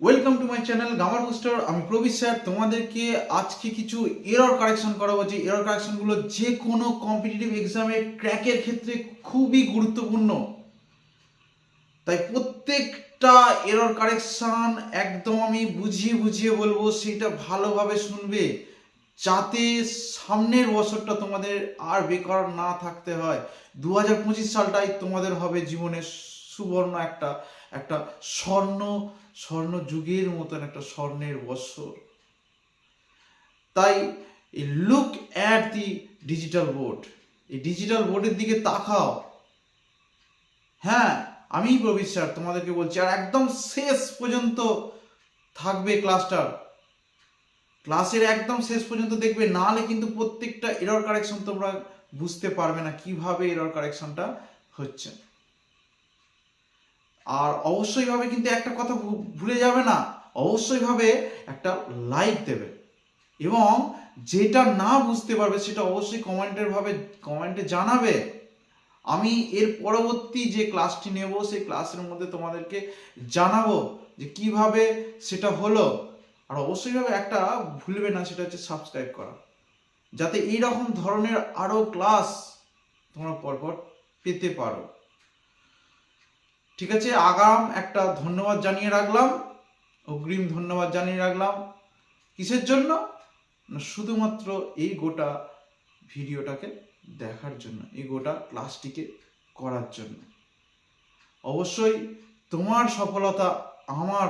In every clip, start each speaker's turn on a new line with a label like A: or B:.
A: Welcome to my channel grammar booster. আমি Prabir sir তোমাদেরকে আজকে কিছু এরর কারেকশন করাবো। যে এরর কারেকশনগুলো যে কোনো কম্পিটিটিভ এক্সামে ক্র্যাকের ক্ষেত্রে খুবই গুরুত্বপূর্ণ। তাই প্রত্যেকটা এরর কারেকশন একদম আমি বুঝিয়ে বুঝিয়ে বলবো, সেটা ভালোভাবে শুনবে যাতে সামনের বছরটা তোমাদের আর বেকার না থাকতে হয়। 2025 সালটাই তোমাদের হবে জীবনের সুবর্ণ একটা একটা স্বর্ণ স্বর্ণ যুগের মতন একটা স্বর্ণের বছর। তাই look at the digital board, এই ডিজিটাল বোর্ডের দিকে তাকাও। হ্যাঁ, আমি প্রবীর স্যার তোমাদেরকে বলছি, আর একদম শেষ পর্যন্ত থাকবে ক্লাসটার। ক্লাসের একদম শেষ পর্যন্ত দেখবে, নাহলে কিন্তু প্রত্যেকটা এরর কারেকশন তোমরা বুঝতে পারবে না কিভাবে এরর কারেকশনটা হচ্ছে। আর অবশ্যই ভাবে কিন্তু একটা কথা ভুলে যাবে না, অবশ্যই ভাবে একটা লাইক দেবে, এবং যেটা না বুঝতে পারবে সেটা অবশ্যই কমেন্টে জানাবে। আমি এর পরবর্তী যে ক্লাসটি নেব সেই ক্লাসের মধ্যে তোমাদেরকে জানাবো যে কিভাবে সেটা হলো। আর অবশ্যই ভাবে একটা ভুলবে না, সেটা হচ্ছে সাবস্ক্রাইব করা, যাতে এইরকম ধরনের আরো ক্লাস তোমরা পরপর পেতে পারো। ঠিক আছে, আগাম একটা ধন্যবাদ জানিয়ে রাখলাম, অগ্রিম ধন্যবাদ জানিয়ে রাখলাম। কিসের জন্য না, শুধুমাত্র এই গোটা ভিডিওটাকে দেখার জন্য, এই গোটা ক্লাসটিকে করার জন্য। অবশ্যই তোমার সফলতা আমার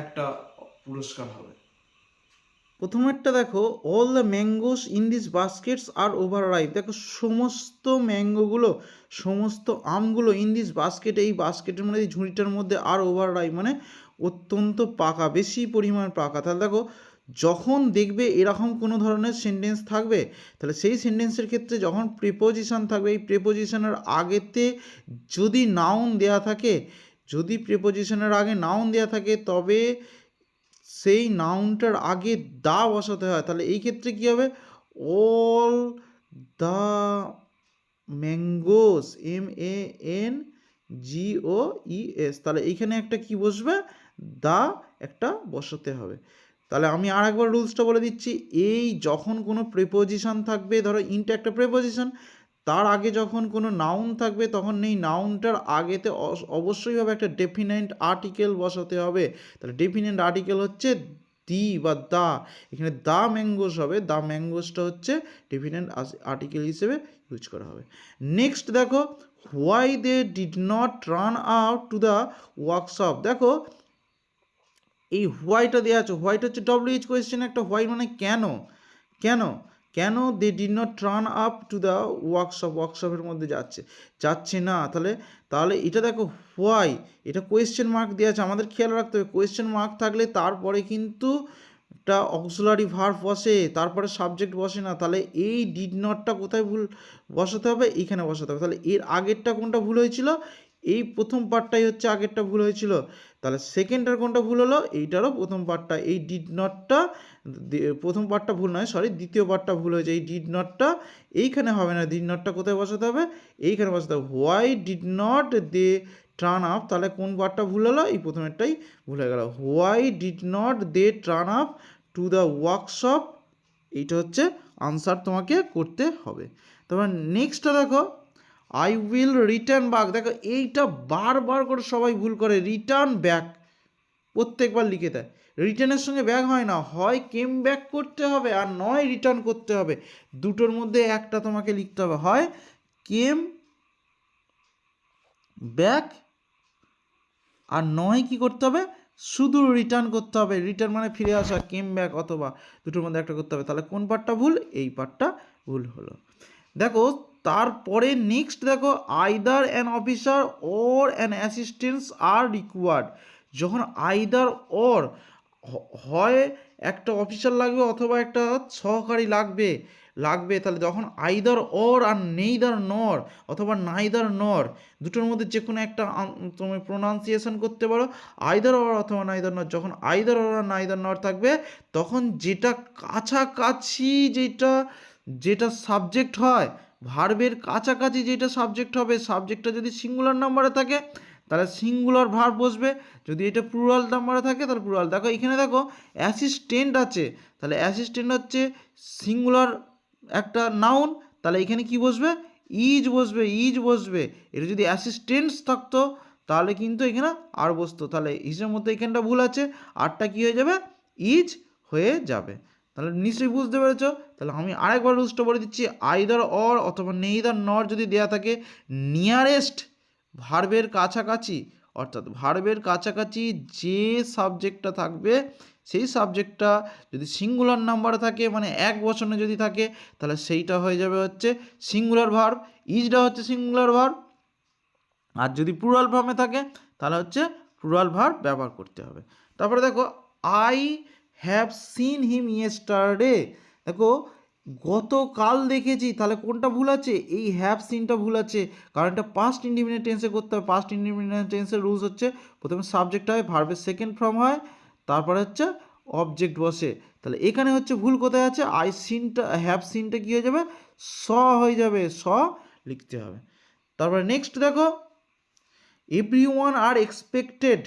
A: একটা পুরস্কার হবে। প্রথমেরটা দেখো, all the mangoes in this baskets are overripe. দেখো, সমস্ত ম্যাঙ্গোগুলো, সমস্ত আমগুলো ইন দিস বাস্কেট, এই বাস্কেটের মধ্যে, এই ঝুড়িটার মধ্যে, আর ওভার রাইপ মানে অত্যন্ত পাকা, বেশি পরিমাণ পাকা। তাহলে দেখো, যখন দেখবে এরকম কোনো ধরনের সেন্টেন্স থাকবে, তাহলে সেই সেন্টেন্সের ক্ষেত্রে যখন প্রিপোজিশন থাকবে, এই প্রিপোজিশনের আগেতে যদি নাউন দেয়া থাকে, যদি প্রিপোজিশনের আগে নাউন দেয়া থাকে, তবে সেই নাউনটার আগে দা বসাতে হয়। তাহলে এই ক্ষেত্রে কী হবে, অল দ্য ম্যাঙ্গোস, MANGOES, তাহলে এইখানে একটা কি বসবে, দা একটা বসাতে হবে। তাহলে আমি আর একবার রুলসটা বলে দিচ্ছি। এই যখন কোনো প্রিপোজিশন থাকবে, ধরো ইনটা একটা প্রিপোজিশন, তার আগে যখন কোনো নাউন থাকবে, তখন এই নাউনটার আগেতে অবশ্যইভাবে একটা ডেফিনেন্ট আর্টিকেল বসাতে হবে। তাহলে ডেফিনেন্ট আর্টিকেল হচ্ছে দি বা দা, এখানে দা ম্যাঙ্গোস হবে, দা ম্যাঙ্গোসটা হচ্ছে ডেফিনেন্ট আর্টিকেল হিসেবে ইউজ করা হবে। নেক্সট দেখো, why they did not run out to the workshop. দেখো, এই হোয়াইটা দেওয়া আছে, হোয়াইট হচ্ছে WH কোয়েশ্চেন একটা, হোয়াই মানে কেন, কেন কেন they did not run up to the workshop, ওয়ার্কশপের মধ্যে যাচ্ছে না। তাহলে এটা দেখো, হোয়াই, এটা কোয়েশ্চেন মার্ক দেওয়া আছে, আমাদের খেয়াল রাখতে হবে কোয়েশ্চেন মার্ক থাকলে তারপরে কিন্তু একটা অক্সিলারি ভার্ব বসে, তারপরে সাবজেক্ট বসে না। তাহলে এই ডিড নটটা কোথায় ভুল বসাতে হবে, এইখানে বসাতে হবে। তাহলে এর আগেরটা কোনটা ভুল হয়েছিল, এই প্রথম পার্টটাই হচ্ছে আগেরটা ভুল হয়েছিল। তাহলে সেকেন্ডটার কোনটা ভুল হলো, এইটারও প্রথম পার্টটা, এই ডিড নটটা প্রথম পার্টটা ভুল নয়, সরি, দ্বিতীয় পার্টটা ভুল হয়েছে। এই ডিড নটটা এইখানে হবে না, ডিড নটটা কোথায় বসাতে হবে, এইখানে বসাতে হবে। Why did not they turn up, তাহলে কোন পার্টটা ভুল হলো, এই প্রথমেরটাই ভুল হয়ে গেল। Why did not they turn up to the workshop, এইটা হচ্ছে আনসার তোমাকে করতে হবে। তারপর নেক্সটটা দেখো, আই উইল রিটার্ন ব্যাক। দেখো, এইটা বারবার করে সবাই ভুল করে, রিটার্ন ব্যাক প্রত্যেকবার লিখে দেয়। রিটার্নের সঙ্গে ব্যাক হয় না, হয় কেম ব্যাক করতে হবে আর নয় রিটার্ন করতে হবে, দুটোর মধ্যে একটা তোমাকে লিখতে হবে, হয় কেম ব্যাক আর নয় কি করতে হবে, শুধু রিটার্ন করতে হবে। রিটার্ন মানে ফিরে আসা, কেম ব্যাক অথবা দুটোর মধ্যে একটা করতে হবে। তাহলে কোন পার্টটা ভুল, এই পার্টটা ভুল হলো। দেখো, তারপরে নেক্সট দেখো, either an officer or an assistants R required. যখন আইদার অর হয়, একটা অফিসার লাগবে অথবা একটা সহকারী লাগবে তাহলে যখন আইদার অর আর নেইদার নর অথবা নাইদার নর, দুটোর মধ্যে যে কোনো একটা তুমি প্রোনাউন্সিয়েশন করতে পারো, আইদার অর অথবা নাইদার নর। যখন আইদার অর আর নাইদার নর থাকবে, তখন যেটা কাছাকাছি, যেটা সাবজেক্ট হয়, ভার্বের কাছাকাছি যেটা সাবজেক্ট হবে, সাবজেক্টটা যদি সিঙ্গুলার নাম্বারে থাকে, তাহলে সিঙ্গুলার ভার্ব বসবে। যদি এটা প্লুরাল নাম্বারে থাকে তাহলে প্লুরাল। দেখো এখানে দেখো অ্যাসিস্ট্যান্ট আছে, তাহলে অ্যাসিস্ট্যান্ট হচ্ছে সিঙ্গুলার একটা নাউন, তাহলে এখানে কি বসবে? ইজ বসবে, ইজ বসবে। এটা যদি অ্যাসিস্ট্যান্টস থাকতো তাহলে কিন্তু এখানে আর বসতো, তাহলে ইজের মধ্যে এখানটা ভুল আছে, আরটা কি হয়ে যাবে? ইজ হয়ে যাবে। তাহলে নিশ্চয়ই বুঝতে পেরেছ। তাহলে আমি আরেকবার রুলসটা বলে দিচ্ছি, আইদার অর অথবা নেইদার নর যদি দেয়া থাকে নিয়ারেস্ট ভার্বের কাছাকাছি, অর্থাৎ ভার্বের কাছাকাছি যে সাবজেক্টটা থাকবে সেই সাবজেক্টটা যদি সিঙ্গুলার নাম্বারে থাকে, মানে এক বচনে যদি থাকে, তাহলে সেইটা হয়ে যাবে হচ্ছে সিঙ্গুলার ভার্ব। ইজটা হচ্ছে সিঙ্গুলার ভার্ব। আর যদি প্লুরাল ফর্মে থাকে তাহলে হচ্ছে প্লুরাল ভার্ব ব্যবহার করতে হবে। তারপরে দেখো I have seen him yesterday. দেখো গতকাল দেখেছি, তাহলে কোনটা ভুল আছে? এই হ্যাভ সিনটা ভুল আছে, কারণ এটা পাস্ট ইনডিফিনিট টেন্সে করতে হবে। পাস্ট ইনডিফিনিট টেন্সের রুলস হচ্ছে প্রথমে সাবজেক্ট হয়, ভার্বের সেকেন্ড ফর্ম হয়, তারপরে হচ্ছে অবজেক্ট বসে। তাহলে এখানে হচ্ছে ভুল কোথায় আছে? আই সিনটা, হ্যাভ সিনটা কী হয়ে যাবে? স হয়ে যাবে, স লিখতে হবে। তারপরে নেক্সট দেখো everyone are expected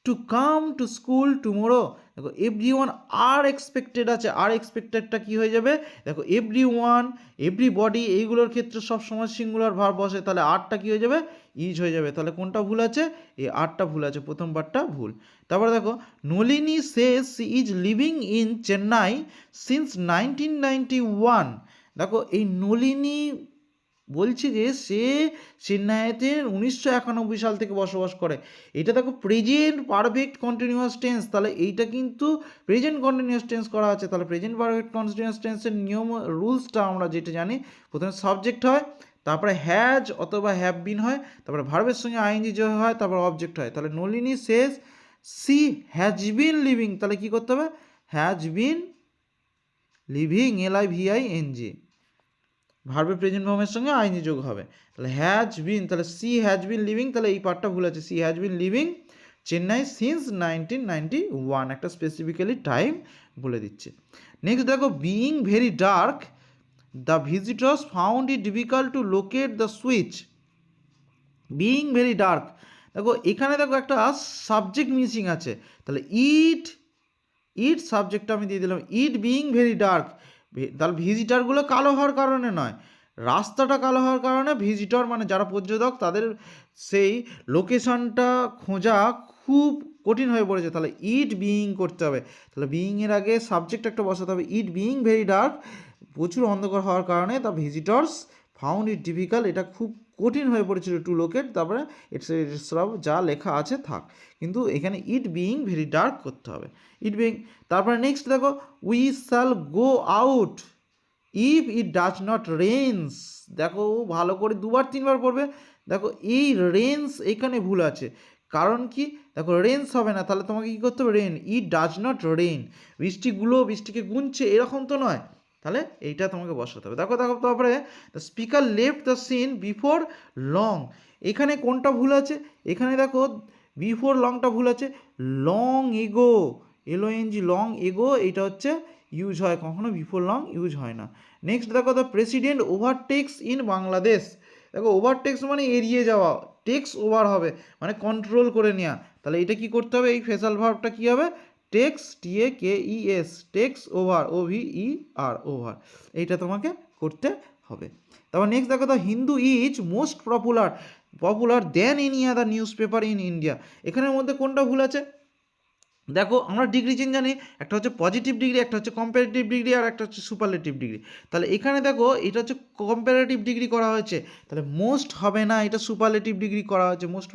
A: to come to school tomorrow। দেখো everyone are expected আছে, আর এক্সপেক্টেডটা কি হয়ে যাবে? দেখো everyone, everybody এইগুলোর ক্ষেত্রে সব সময় সিঙ্গুলার ভার্ব বসে, তাহলে আরটা কি হয়ে যাবে? ইজ হয়ে যাবে। তাহলে কোনটা ভুল আছে? এই আরটা ভুল আছে, প্রথম পার্টটা ভুল। তারপরে দেখো Nalini says she is living in Chennai since 1991। দেখো এই নলিনী বলছি যে সে চেন্নাইতে 1991 সাল থেকে বসবাস করে। এটা দেখো প্রেজেন্ট পারফেক্ট কন্টিনিউয়াস টেন্স, তাহলে এইটা কিন্তু প্রেজেন্ট কন্টিনিউয়াস টেন্স করা আছে। তাহলে প্রেজেন্ট পারফেক্ট কন্টিনিউয়াস টেন্সের নিয়ম রুলসটা আমরা যেটা জানি, প্রথমে সাবজেক্ট হয়, তারপরে হ্যাজ অথবা হ্যাভ বিন হয়, তারপরে ভার্বের সঙ্গে আইএনজি যোগ হয়, তারপর অবজেক্ট হয়। তাহলে নলিনী সেজ সি হ্যাজ বিন লিভিং, তাহলে কী করতে হবে? হ্যাজ বিন লিভিং, LIVING, ভার্বের প্রেজেন্ট ফর্মের সঙ্গে আইনি যোগ হবে। তাহলে হ্যাজ বিন, তাহলে সি হ্যাজ বিন লিভিং, তাহলে এই পার্টটা ভুল আছে। She has been living Chennai since 1991, একটা স্পেসিফিক্যালি টাইম বলে দিচ্ছে। নেক্সট দেখো being very dark the visitors found it difficult to locate the switch. Being very dark, দেখো এখানে দেখো একটা সাবজেক্ট মিসিং আছে, তাহলে ইট সাবজেক্টটা আমি দিয়ে দিলাম, ইট বিইং ভেরি ডার্ক। তাহলে ভিজিটারগুলো কালো হওয়ার কারণে নয়, রাস্তাটা কালো হওয়ার কারণে ভিজিটর মানে যারা পর্যটক তাদের সেই লোকেশনটা খোঁজা খুব কঠিন হয়ে পড়েছে। তাহলে ইট বিইং করতে হবে, তাহলে বিইংয়ের আগে সাবজেক্ট একটা বসাতে হবে। ইট বিইং ভেরি ডার্ক, প্রচুর অন্ধকার হওয়ার কারণে the visitors found it difficult, এটা খুব কঠিন হয়ে পড়েছিল টু লোকেট, তারপরে সব যা লেখা আছে থাক, কিন্তু এখানে ইট বিইং ভেরি ডার্ক করতে হবে, ইট বিইং। তারপরে নেক্সট দেখো we shall go out if it does not Reigns. দেখো ভালো করে দুবার তিনবার পড়বে। দেখো এই রেন্স এখানে ভুল আছে, কারণ কি? দেখো রেন্স হবে না, তাহলে তোমাকে কী করতে হবে? Rain, it does not rain, বৃষ্টিকে গুনছে এরকম তো নয়, তাহলে এইটা তোমাকে বসাতে হবে। দেখো তারপরে the speaker left the seen before long, এখানে কোনটা ভুল আছে? এখানে দেখো বিফোর লংটা ভুল আছে, long ago, LONG, long ago এইটা হচ্ছে ইউজ হয়, কখনো বিফোর লং ইউজ হয় না। নেক্সট দেখো দ্য প্রেসিডেন্ট ওভারটেক্স ইন বাংলাদেশ। দেখো ওভারটেক্স মানে এড়িয়ে যাওয়া, টেক্স ওভার হবে মানে কন্ট্রোল করে নেওয়া, তাহলে এটা কি করতে হবে? এই ফেসাল ভার্বটা কী হবে? Takes, TAKES, takes over, OVER, over, এইটা তোমাকে করতে হবে। তারপর নেক্সট দেখো the Hindu is most popular then any other newspaper in India. এখানের মধ্যে কোনটা ভুল আছে? দেখো আমরা ডিগ্রি চেঞ্জ জানি, একটা হচ্ছে পজিটিভ ডিগ্রি, একটা হচ্ছে কম্পারেটিভ ডিগ্রি, আর একটা হচ্ছে সুপারলেটিভ ডিগ্রি। তাহলে এখানে দেখো এটা হচ্ছে কম্পারেটিভ ডিগ্রি করা হয়েছে, তাহলে মোস্ট হবে না, এটা সুপারলেটিভ ডিগ্রি করা হয়েছে। Most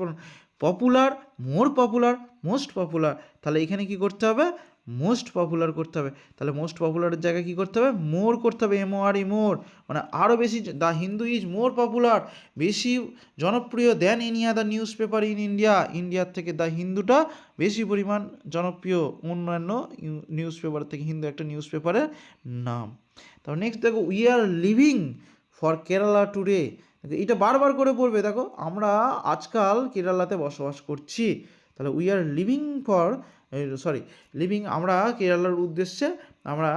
A: popular, more popular, most popular, তাহলে এখানে কি করতে হবে? মোস্ট পপুলার করতে হবে। তাহলে মোস্ট পপুলারের জায়গায় কী করতে হবে? মোর করতে হবে, MORE, মোর, মানে আরও বেশি। The Hindu is more popular, বেশি জনপ্রিয় দেন any other newspaper in India, ইন্ডিয়ার থেকে দ্য হিন্দুটা বেশি পরিমাণ জনপ্রিয় অন্যান্য নিউজ পেপার থেকে, হিন্দু একটা নিউজ পেপারের নাম। তারপর নেক্সট দেখো we are living for Kerala today, এটা বারবার করে পড়বে। দেখো আমরা আজকাল কেরালাতে বসবাস করছি, তাহলে উই আর লিভিং লিভিং, আমরা কেরালার উদ্দেশ্যে আমরা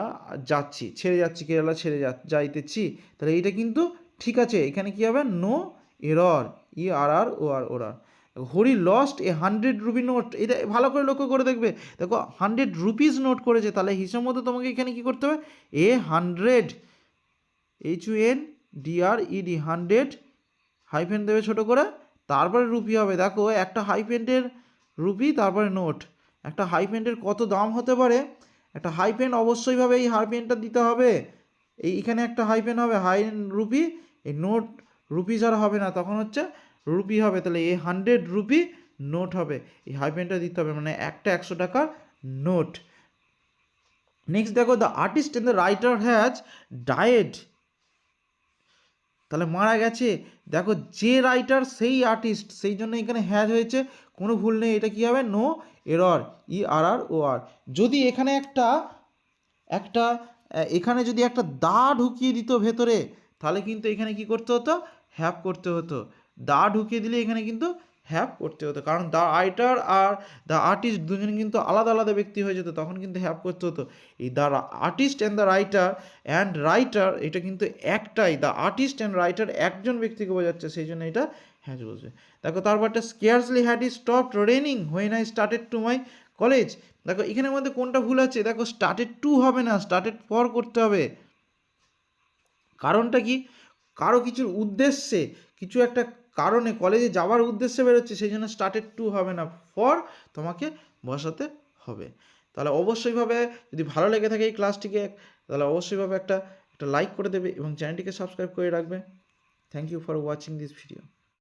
A: ছেড়ে যাচ্ছি, কেরালা ছেড়ে যাইতেছি, তাহলে এইটা কিন্তু ঠিক আছে। এখানে কি হবে? নো এরর, ERR, OR, ওরার। Hari lost a 100 rupee note, এটা ভালো করে লক্ষ্য করে দেখবে, দেখো 100 রুপিস নোট করেছে, তাহলে হিসাব মতো তোমাকে এখানে কি করতে হবে, এ 100 HUNDRED 100 হাইফেন দেবে ছোট করে, তারপরে রুপি হবে। দেখো একটা হাইফেনের রুপি তারপরে নোট, একটা হাইফেনের কত দাম হতে পারে, একটা হাইফেন অবশ্যইভাবে এই হাইফেনটা দিতে হবে, এইখানে একটা হাইফেন হবে, রুপি, এই নোট রুপি ছাড়া হবে না, তখন হচ্ছে রুপি হবে, তাহলে এই 100 রুপি নোট হবে, এই হাইফেনটা দিতে হবে, মানে একটা 100 টাকার নোট। নেক্সট দেখো, the artist and the writer has died, তাহলে মারা গেছে, দেখো যে রাইটার সেই আর্টিস্ট, সেই জন্য এখানে হ্যাজ হয়েছে, কোনো ভুল নেই, এটা কি হবে, নো এরর, ERROR। যদি এখানে একটা এখানে যদি একটা দা ঢুকিয়ে দিত ভেতরে, তাহলে কিন্তু এখানে কি করতে হতো, হ্যাভ করতে হতো, দা ঢুকিয়ে দিলে এখানে কিন্তু হ্যাভ করতে হতো, কারণ the writer are the artist দুজনে কিন্তু আলাদা আলাদা ব্যক্তি হয়ে যেত, তখন কিন্তু হ্যাভ করতে হতো। এই the artist and the writer এটা কিন্তু একটাই, দ্য আর্টিস্ট অ্যান্ড রাইটার একজন ব্যক্তিকে বোঝাচ্ছে, সেই জন্য এটা হ্যাজ বসবে। দেখো তারপরটা, scarcely had it stopped raining when I started to my college, দেখো এখানের মধ্যে কোনটা ভুল আছে, দেখো স্টার্টেড টু হবে না, স্টার্টেড ফর করতে হবে। কারণটা কি, কারো কিছুর উদ্দেশ্যে, কিছু একটা কারণে কলেজে যাওয়ার উদ্দেশ্যে বেরোচ্ছে, সেই জন্য স্টার্টেড টু হবে না, ফর তোমাকে বসাতে হবে। তাহলে অবশ্যইভাবে যদি ভালো লেগে থাকে এই ক্লাসটিকে, তাহলে অবশ্যইভাবে একটা লাইক করে দেবে এবং চ্যানেলটিকে সাবস্ক্রাইব করে রাখবে। Thank you for watching this video.